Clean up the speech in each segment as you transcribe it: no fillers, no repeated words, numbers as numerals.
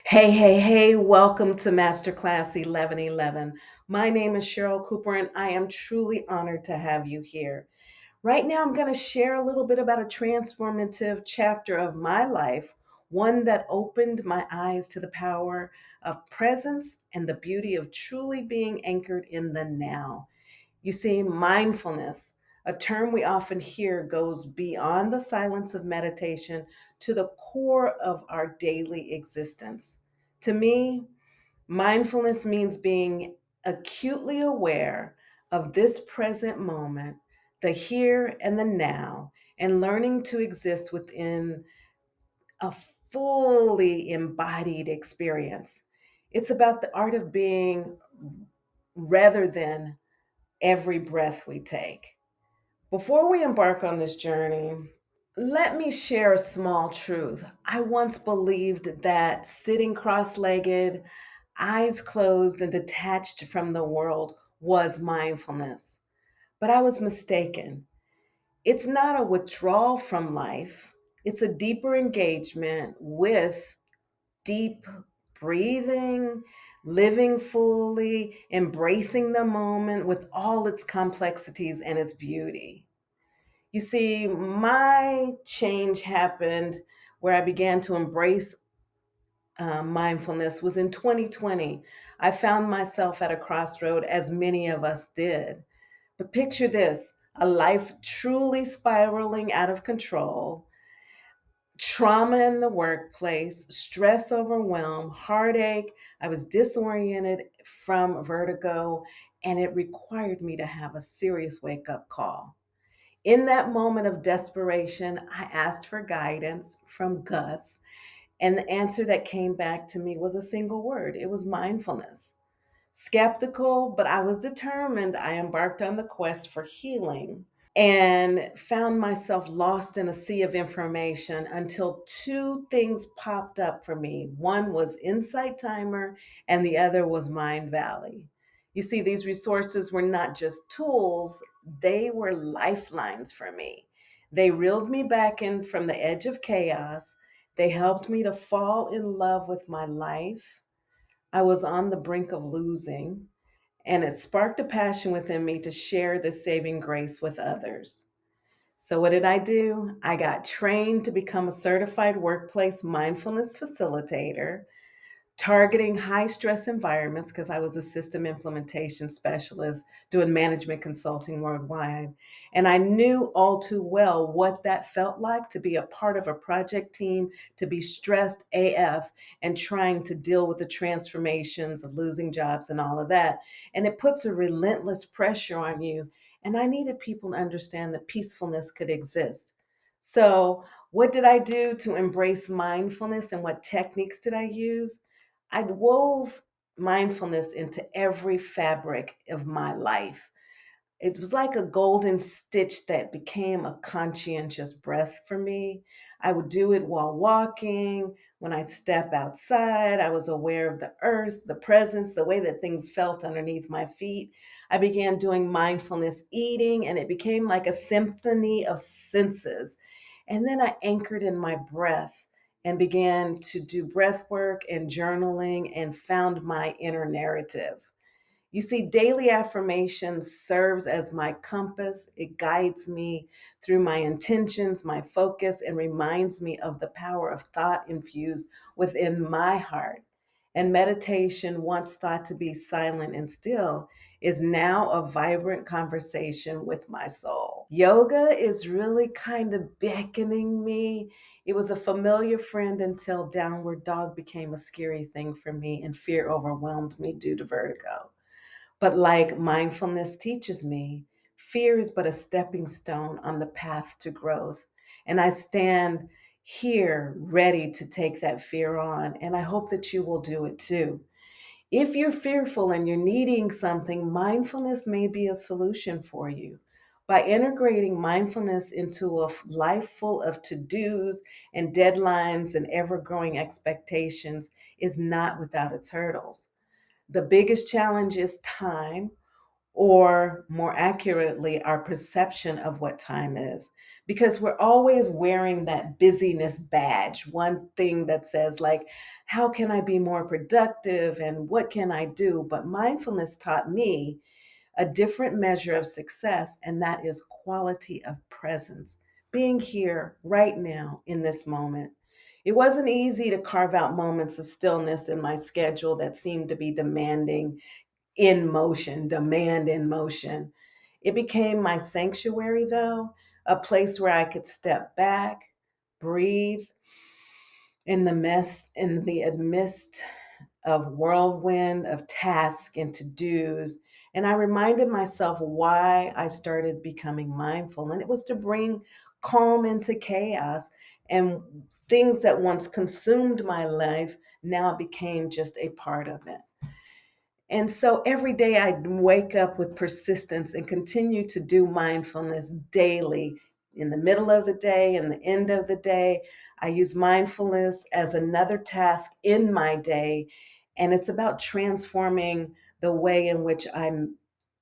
Hey, hey, hey, welcome to Masterclass 1111. My name is Cheryl Cooper, and I am truly honored to have you here. Right now, I'm going to share a little bit about a transformative chapter of my life, one that opened my eyes to the power of presence and the beauty of truly being anchored in the now. You see, mindfulness, a term we often hear, goes beyond the silence of meditation to the core of our daily existence. To me, mindfulness means being acutely aware of this present moment, the here and the now, and learning to exist within a fully embodied experience. It's about the art of being rather than every breath we take. Before we embark on this journey, let me share a small truth. I once believed that sitting cross legged, eyes closed, and detached from the world was mindfulness. But I was mistaken. It's not a withdrawal from life, it's a deeper engagement with deep breathing, living fully, embracing the moment with all its complexities and its beauty. You see, my change happened where I began to embrace mindfulness was in 2020. I found myself at a crossroad, as many of us did. But picture this, a life truly spiraling out of control, trauma in the workplace, stress, overwhelm, heartache. I was disoriented from vertigo, and it required me to have a serious wake up call. In that moment of desperation, I asked for guidance from Gus, and the answer that came back to me was a single word. It was mindfulness. Skeptical, but I was determined. I embarked on the quest for healing and found myself lost in a sea of information until two things popped up for me. One was Insight Timer, and the other was Mind Valley. You see, these resources were not just tools, they were lifelines for me. They reeled me back in from the edge of chaos. They helped me to fall in love with my life. I was on the brink of losing, and it sparked a passion within me to share this saving grace with others. So, what did I do? I got trained to become a certified workplace mindfulness facilitator, targeting high stress environments because I was a system implementation specialist doing management consulting worldwide. And I knew all too well what that felt like to be a part of a project team, to be stressed AF and trying to deal with the transformations of losing jobs and all of that. And it puts a relentless pressure on you. And I needed people to understand that peacefulness could exist. So, what did I do to embrace mindfulness and what techniques did I use? I wove mindfulness into every fabric of my life. It was like a golden stitch that became a conscientious breath for me. I would do it while walking, when I step outside. I was aware of the earth, the presence, the way that things felt underneath my feet. I began doing mindfulness eating, and it became like a symphony of senses. And then I anchored in my breath and began to do breath work and journaling and found my inner narrative. You see, daily affirmations serves as my compass. It guides me through my intentions, my focus, and reminds me of the power of thought infused within my heart. And meditation, once thought to be silent and still, is now a vibrant conversation with my soul. Yoga is really kind of beckoning me. It was a familiar friend until downward dog became a scary thing for me and fear overwhelmed me due to vertigo. But like mindfulness teaches me, fear is but a stepping stone on the path to growth. And I stand here ready to take that fear on. And I hope that you will do it too. If you're fearful and you're needing something, mindfulness may be a solution for you. By integrating mindfulness into a life full of to dos and deadlines and ever growing expectations is not without its hurdles. The biggest challenge is time, or more accurately, our perception of what time is. Because we're always wearing that busyness badge, one thing that says, like, how can I be more productive and what can I do? But mindfulness taught me a different measure of success, and that is quality of presence, being here right now in this moment. It wasn't easy to carve out moments of stillness in my schedule that seemed to be demanding in motion, demand in motion. It became my sanctuary, though, a place where I could step back, breathe in the midst of whirlwind of tasks and to-dos. And I reminded myself why I started becoming mindful. And it was to bring calm into chaos, and things that once consumed my life now became just a part of it. And so every day I wake up with persistence and continue to do mindfulness daily, in the middle of the day and the end of the day. I use mindfulness as another task in my day. And it's about transforming the way in which I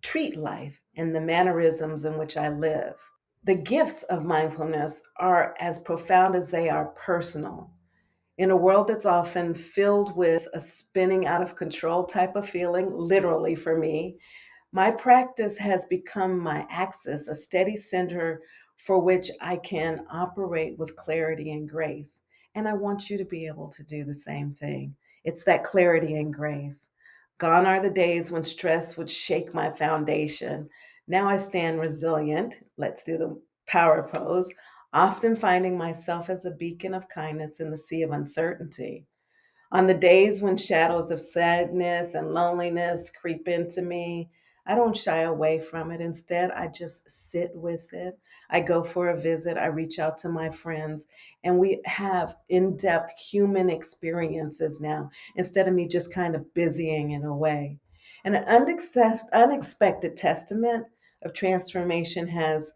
treat life and the mannerisms in which I live. The gifts of mindfulness are as profound as they are personal. In a world that's often filled with a spinning out of control type of feeling, literally for me, my practice has become my axis, a steady center for which I can operate with clarity and grace. And I want you to be able to do the same thing. It's that clarity and grace. Gone are the days when stress would shake my foundation. Now I stand resilient. Let's do the power pose, often finding myself as a beacon of kindness in the sea of uncertainty. On the days when shadows of sadness and loneliness creep into me, I don't shy away from it. Instead, I just sit with it. I go for a visit. I reach out to my friends, and we have in depth human experiences now instead of me just kind of busying it away. And an unexpected testament of transformation has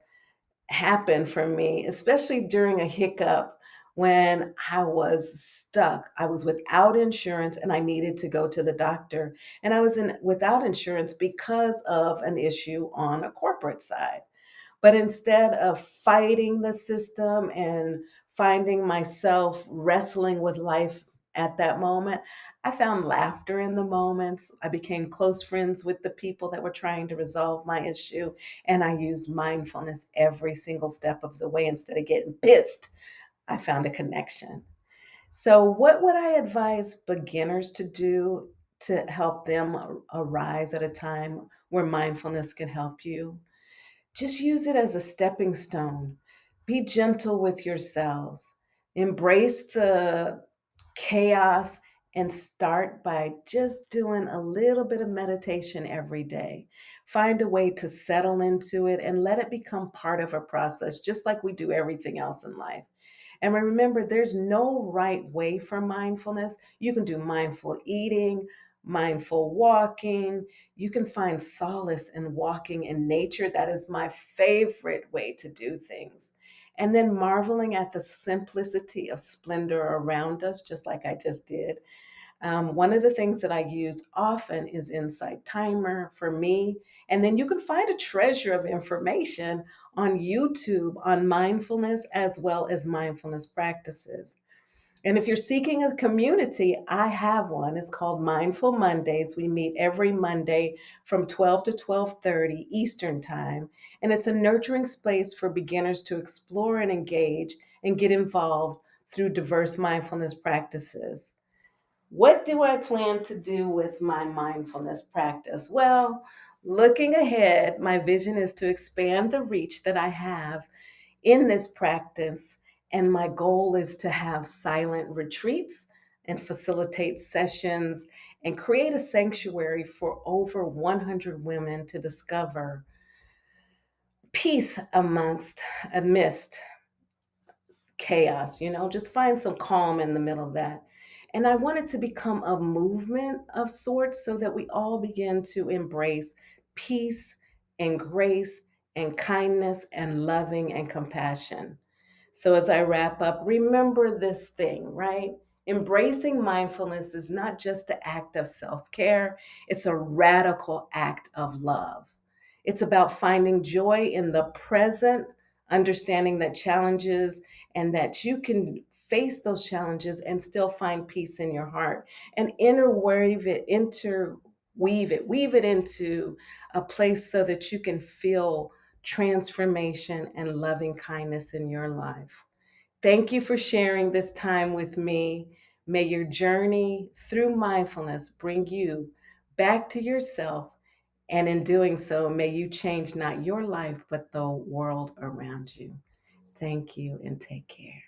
happened for me, especially during a hiccup when I was stuck. I was without insurance and I needed to go to the doctor. And I was without insurance because of an issue on a corporate side. But instead of fighting the system and finding myself wrestling with life at that moment, I found laughter in the moments. I became close friends with the people that were trying to resolve my issue. And I used mindfulness every single step of the way. Instead of getting pissed, I found a connection. So, what would I advise beginners to do to help them arise at a time where mindfulness can help you? Just use it as a stepping stone. Be gentle with yourselves. Embrace the chaos and start by just doing a little bit of meditation every day. Find a way to settle into it and let it become part of a process, just like we do everything else in life. And remember, there's no right way for mindfulness. You can do mindful eating, mindful walking. You can find solace in walking in nature. That is my favorite way to do things. And then marveling at the simplicity of splendor around us, just like I just did. One of the things that I use often is Insight Timer for me. And then you can find a treasure of information on YouTube on mindfulness as well as mindfulness practices. And if you're seeking a community, I have one. It's called Mindful Mondays. We meet every Monday from 12 to 12:30 Eastern Time, and it's a nurturing space for beginners to explore and engage and get involved through diverse mindfulness practices. What do I plan to do with my mindfulness practice? Well, looking ahead, my vision is to expand the reach that I have in this practice. And my goal is to have silent retreats and facilitate sessions and create a sanctuary for over 100 women to discover peace amidst chaos, just find some calm in the middle of that. And I want it to become a movement of sorts so that we all begin to embrace peace and grace and kindness and loving and compassion. So as I wrap up, remember this thing, right? Embracing mindfulness is not just an act of self care, it's a radical act of love. It's about finding joy in the present, understanding that challenges and that you can face those challenges and still find peace in your heart and weave it into a place so that you can feel transformation and loving kindness in your life. Thank you for sharing this time with me. May your journey through mindfulness bring you back to yourself. And in doing so, may you change not your life, but the world around you. Thank you and take care.